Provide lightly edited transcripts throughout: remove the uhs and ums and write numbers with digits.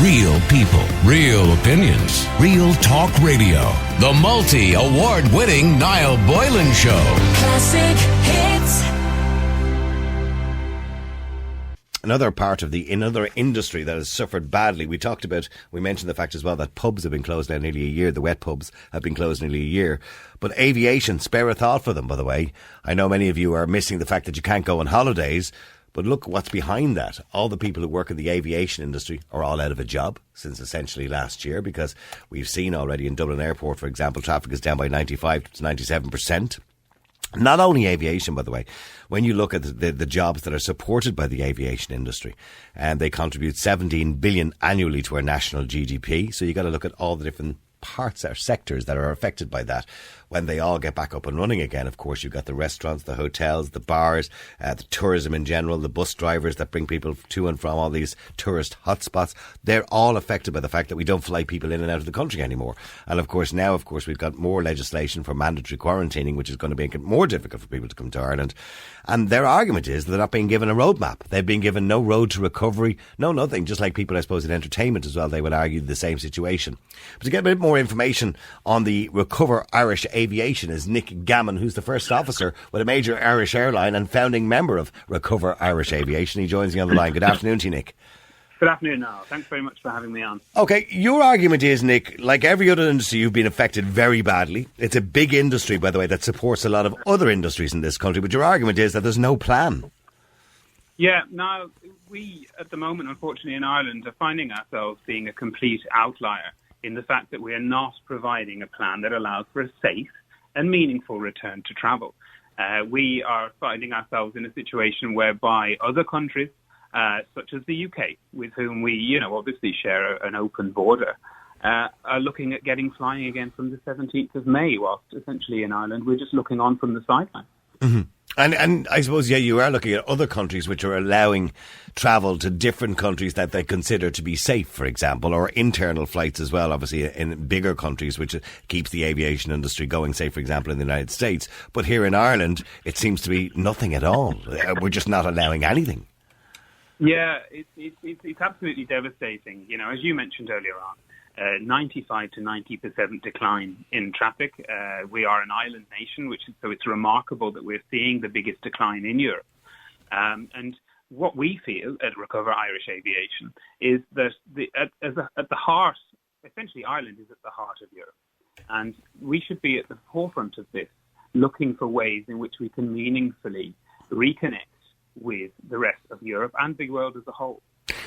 Real people, real opinions, real talk radio. The multi-award-winning Niall Boylan Show. Classic hits. Another part of another industry that has suffered badly. We mentioned the fact as well that pubs have been closed now nearly a year. The wet pubs have been closed nearly a year. But aviation, spare a thought for them, by the way. I know many of you are missing the fact that you can't go on holidays. But look what's behind that. All the people who work in the aviation industry are all out of a job since essentially last year, because we've seen already in Dublin Airport, for example, traffic is down by 95 to 97%. Not only aviation, by the way, when you look at the jobs that are supported by the aviation industry, and they contribute 17 billion annually to our national GDP. So you got to look at all the different parts or sectors that are affected by that. When they all get back up and running again, of course, you've got the restaurants, the hotels, the bars, the tourism in general, the bus drivers that bring people to and from all these tourist hotspots. They're all affected by the fact that we don't fly people in and out of the country anymore. And of course, now, we've got more legislation for mandatory quarantining, which is going to make it more difficult for people to come to Ireland. And their argument is they're not being given a roadmap. They've been given no road to recovery, no nothing, just like people, I suppose, in entertainment as well. They would argue the same situation. But to get a bit more information on the Recover Irish Aviation is Nick Gammon, who's the first officer with a major Irish airline and founding member of Recover Irish Aviation. He joins me on the line. Good afternoon to you, Nick. Good afternoon, Niall. Thanks very much for having me on. OK, your argument is, Nick, like every other industry, you've been affected very badly. It's a big industry, by the way, that supports a lot of other industries in this country. But your argument is that there's no plan. Yeah, now, we, at the moment, unfortunately, in Ireland, are finding ourselves being a complete outlier in the fact that we are not providing a plan that allows for a safe and meaningful return to travel. We are finding ourselves in a situation whereby other countries, such as the UK, with whom we, obviously share an open border, are looking at getting flying again from the 17th of May, whilst essentially in Ireland we're just looking on from the sidelines. Mm-hmm. And I suppose, yeah, you are looking at other countries which are allowing travel to different countries that they consider to be safe, for example, or internal flights as well, obviously in bigger countries, which keeps the aviation industry going, say, for example, in the United States. But here in Ireland, it seems to be nothing at all. We're just not allowing anything. Yeah, it's absolutely devastating. As you mentioned earlier on, 95 to 90% decline in traffic. We are an island nation, so it's remarkable that we're seeing the biggest decline in Europe. And what we feel at Recover Irish Aviation is that at the heart, essentially Ireland is at the heart of Europe. And we should be at the forefront of this, looking for ways in which we can meaningfully reconnect with the rest of Europe and the world as a whole.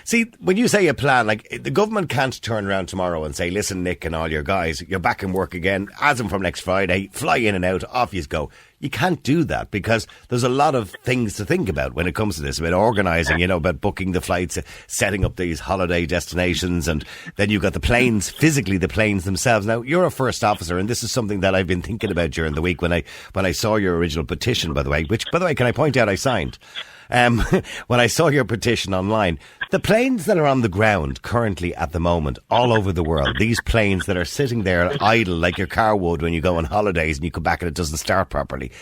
See, when you say a plan, like, the government can't turn around tomorrow and say, listen, Nick and all your guys, you're back in work again, as from next Friday, fly in and out, off you go. You can't do that because there's a lot of things to think about when it comes to this, about organising, about booking the flights, setting up these holiday destinations, and then you've got the planes, physically the planes themselves. Now, you're a first officer, and this is something that I've been thinking about during the week when I saw your original petition, by the way, which, by the way, can I point out I signed? When I saw your petition online, the planes that are on the ground currently at the moment all over the world, these planes that are sitting there idle like your car would when you go on holidays and you come back and it doesn't start properly.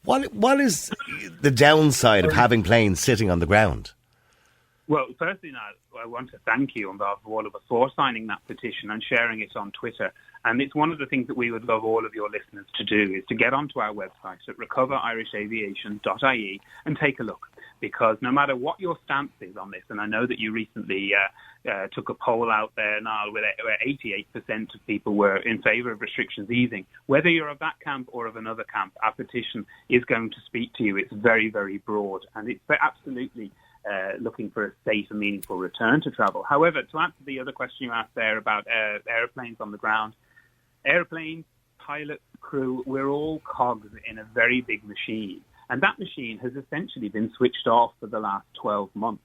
What is the downside of having planes sitting on the ground? Well, firstly, I want to thank you on behalf of all of us for signing that petition and sharing it on Twitter. And it's one of the things that we would love all of your listeners to do, is to get onto our website at recoveririshAviation.ie and take a look. Because no matter what your stance is on this, and I know that you recently took a poll out there, Niall, where 88% of people were in favour of restrictions easing. Whether you're of that camp or of another camp, our petition is going to speak to you. It's very, very broad, and it's absolutely looking for a safe and meaningful return to travel. However, to answer the other question you asked there about airplanes on the ground, airplanes, pilots, crew, we're all cogs in a very big machine. And that machine has essentially been switched off for the last 12 months.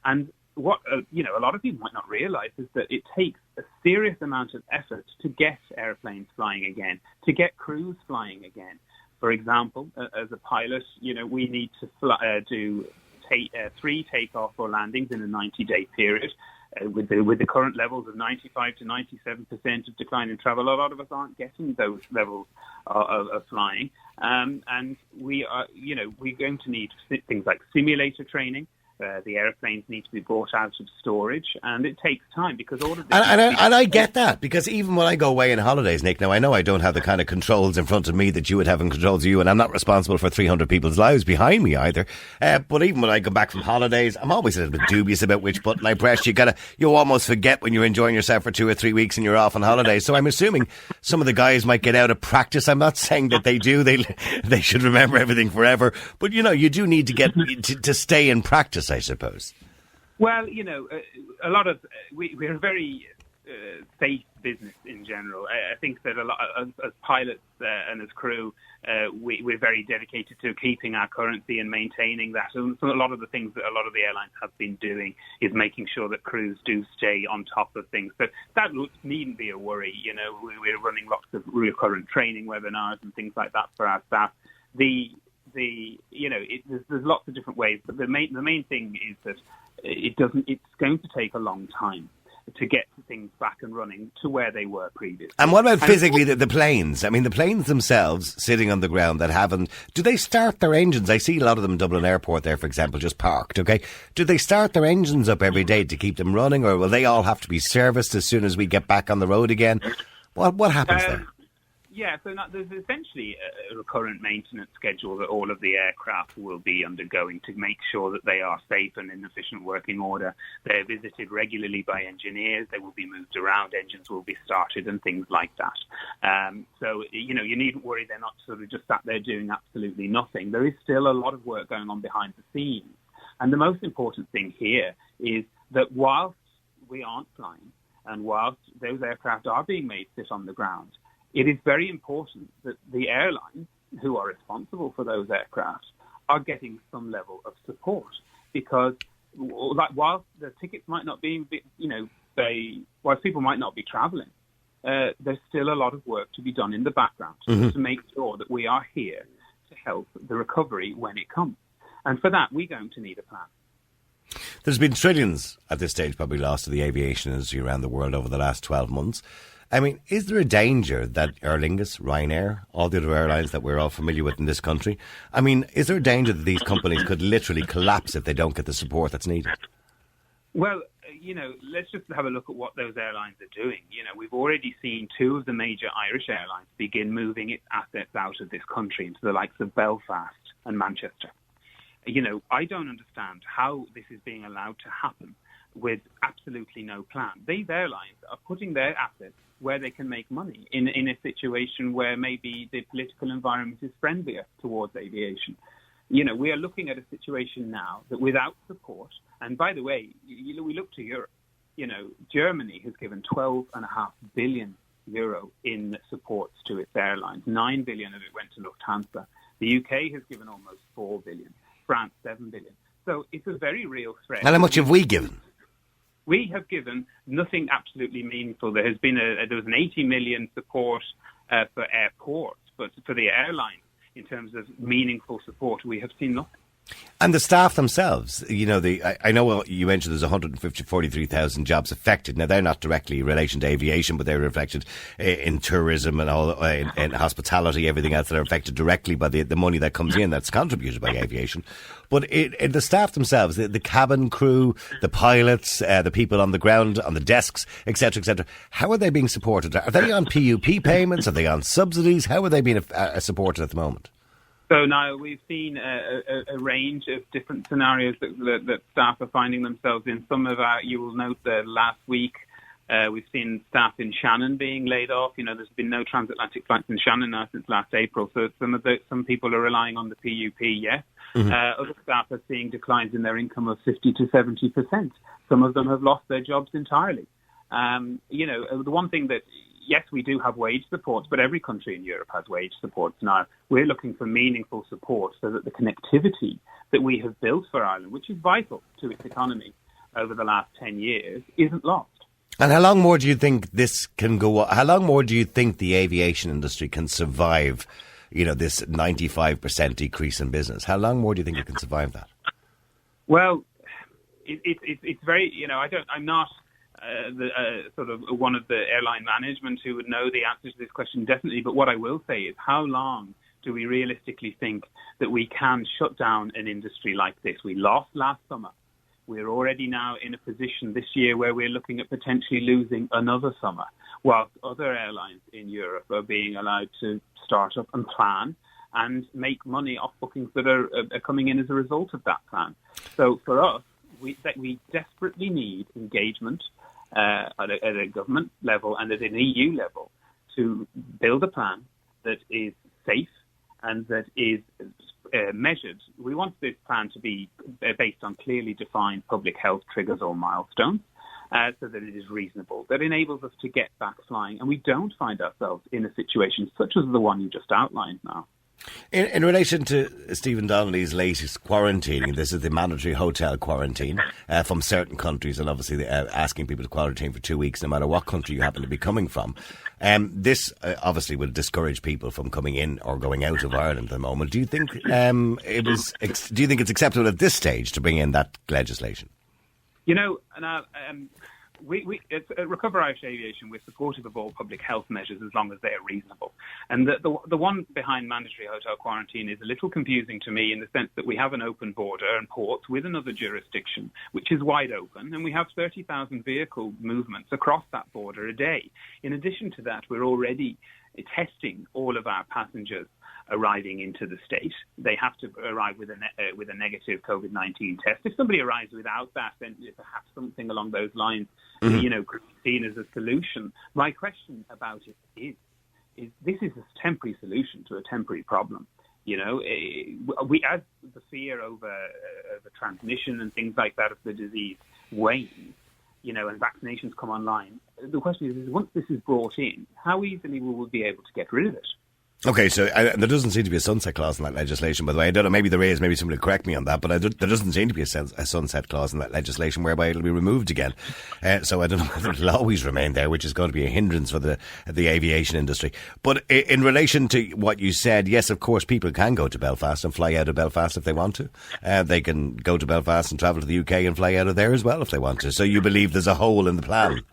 And what a lot of people might not realise is that it takes a serious amount of effort to get airplanes flying again, to get crews flying again. For example, as a pilot, we need to do 3 takeoff or landings in a 90-day period. With the current levels of 95 to 97% of decline in travel, a lot of us aren't getting those levels of flying, and we are, we're going to need things like simulator training. The airplanes need to be brought out of storage, and it takes time because all of this. And I get that, because even when I go away on holidays, Nick, now I know I don't have the kind of controls in front of me that you would have in controls of you, and I'm not responsible for 300 people's lives behind me either. But even when I go back from holidays, I'm always a little bit dubious about which button I press. You almost forget when you're enjoying yourself for 2 or 3 weeks and you're off on holidays. So I'm assuming some of the guys might get out of practice. I'm not saying that they do. They should remember everything forever. But, you do need to get to stay in practice, I suppose. Well, a lot of we're a very safe business in general. I think that a lot as pilots and as crew, we're very dedicated to keeping our currency and maintaining that. And so a lot of the things that a lot of the airlines have been doing is making sure that crews do stay on top of things. But that needn't be a worry. We're running lots of recurrent training webinars and things like that for our staff. There's lots of different ways, but the main thing is that it's going to take a long time to get things back and running to where they were previously. And what about physically the planes? I mean, the planes themselves sitting on the ground that haven't, do they start their engines? I see a lot of them in Dublin Airport there, for example, just parked, okay? Do they start their engines up every day to keep them running, or will they all have to be serviced as soon as we get back on the road again? What happens there? Yeah, so there's essentially a recurrent maintenance schedule that all of the aircraft will be undergoing to make sure that they are safe and in efficient working order. They're visited regularly by engineers. They will be moved around. Engines will be started and things like that. So, you needn't worry. They're not sort of just sat there doing absolutely nothing. There is still a lot of work going on behind the scenes. And the most important thing here is that whilst we aren't flying and whilst those aircraft are being made sit on the ground, it is very important that the airlines who are responsible for those aircraft are getting some level of support, because whilst the tickets might not be, whilst people might not be travelling, there's still a lot of work to be done in the background to make sure that we are here to help the recovery when it comes. And for that, we're going to need a plan. There's been trillions at this stage probably lost to the aviation industry around the world over the last 12 months. I mean, is there a danger that Aer Lingus, Ryanair, all the other airlines that we're all familiar with in this country, I mean, is there a danger that these companies could literally collapse if they don't get the support that's needed? Well, let's just have a look at what those airlines are doing. We've already seen two of the major Irish airlines begin moving its assets out of this country into the likes of Belfast and Manchester. I don't understand how this is being allowed to happen with absolutely no plan. These airlines are putting their assets where they can make money in a situation where maybe the political environment is friendlier towards aviation. We are looking at a situation now that without support, and by the way, we look to Europe. Germany has given 12.5 billion euro in supports to its airlines. 9 billion of it went to Lufthansa. The UK has given almost 4 billion. France, 7 billion. So it's a very real threat. And how much have we given? We have given nothing absolutely meaningful. There was an 80 million support for airports, but for the airlines, in terms of meaningful support, we have seen nothing. And the staff themselves, I know you mentioned there's 143,000 jobs affected. Now, they're not directly in relation to aviation, but they're affected in tourism and all, in hospitality, everything else that are affected directly by the money that comes in that's contributed by aviation. But the staff themselves, the cabin crew, the pilots, the people on the ground, on the desks, etc., how are they being supported? Are they on PUP payments? Are they on subsidies? How are they being supported at the moment? So now we've seen a range of different scenarios that staff are finding themselves in. You will note that last week we've seen staff in Shannon being laid off. There's been no transatlantic flights in Shannon now since last April. So some people are relying on the PUP, yes. Mm-hmm. Other staff are seeing declines in their income of 50 to 70%. Some of them have lost their jobs entirely. The one thing that, yes, we do have wage supports, but every country in Europe has wage supports now. We're looking for meaningful support so that the connectivity that we have built for Ireland, which is vital to its economy over the last 10 years, isn't lost. And how long more do you think this can go on? How long more do you think the aviation industry can survive, this 95% decrease in business? How long more do you think it can survive that? Well, it's very, I'm not sort of one of the airline management who would know the answer to this question definitely, but what I will say is, how long do we realistically think that we can shut down an industry like this? We lost last summer We're already now in a position this year where we're looking at potentially losing another summer, whilst other airlines in Europe are being allowed to start up and plan and make money off bookings that are coming in as a result of that plan. So for us, we desperately need engagement at a government level and at an EU level to build a plan that is safe and that is measured. We want this plan to be based on clearly defined public health triggers or milestones, so that it is reasonable, that enables us to get back flying, and we don't find ourselves in a situation such as the one you just outlined now. In relation to Stephen Donnelly's latest quarantining, this is the mandatory hotel quarantine from certain countries, and obviously asking people to quarantine for 2 weeks no matter what country you happen to be coming from. This obviously will discourage people from coming in or going out of Ireland at the moment. Do you think do you think it's acceptable at this stage to bring in that legislation? You know, we at Recover Irish Aviation, we're supportive of all public health measures as long as they are reasonable. And the one behind mandatory hotel quarantine is a little confusing to me in the sense that we have an open border and ports with another jurisdiction, which is wide open, and we have 30,000 vehicle movements across that border a day. In addition to that, we're already testing all of our passengers arriving into the state. They have to arrive with a negative COVID-19 test. If somebody arrives without that, then perhaps something along those lines, could be seen as a solution. My question about it is this is a temporary solution to a temporary problem. You know, we as the fear over transmission and things like that of the disease wanes, and vaccinations come online. The question is once this is brought in, how easily will we be able to get rid of it? Okay, so there doesn't seem to be a sunset clause in that legislation, by the way. I don't know, maybe there is, maybe somebody will correct me on that, but there doesn't seem to be a sunset clause in that legislation whereby it'll be removed again. So I don't know whether it'll always remain there, which is going to be a hindrance for the aviation industry. But in relation to what you said, yes, of course, people can go to Belfast and fly out of Belfast if they want to. They can go to Belfast and travel to the UK and fly out of there as well if they want to. So you believe there's a hole in the plan?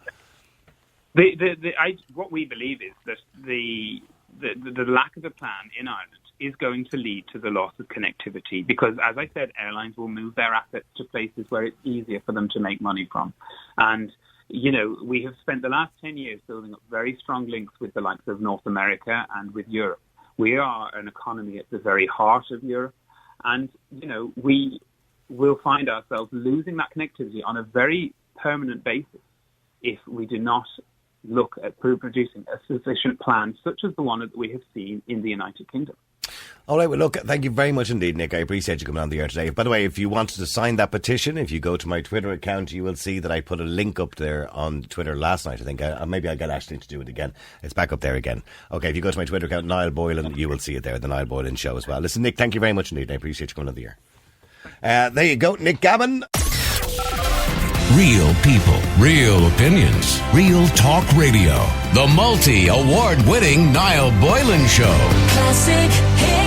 What we believe is that the lack of a plan in Ireland is going to lead to the loss of connectivity because, as I said, airlines will move their assets to places where it's easier for them to make money from. And, we have spent the last 10 years building up very strong links with the likes of North America and with Europe. We are an economy at the very heart of Europe. And, we will find ourselves losing that connectivity on a very permanent basis if we do not look at producing a sufficient plan such as the one that we have seen in the United Kingdom. All right, well, look, thank you very much indeed, Nick. I appreciate you coming on the air today. By the way, if you wanted to sign that petition, if you go to my Twitter account, you will see that I put a link up there on Twitter last night, I think. Maybe I'll get Ashley to do it again. It's back up there again. Okay, if you go to my Twitter account, Niall Boylan, you will see it there, the Niall Boylan Show as well. Listen, Nick, thank you very much indeed. I appreciate you coming on the air. There you go, Nick Gammon. Real people, real opinions, real talk radio. The multi-award-winning Niall Boylan Show. Classic hits.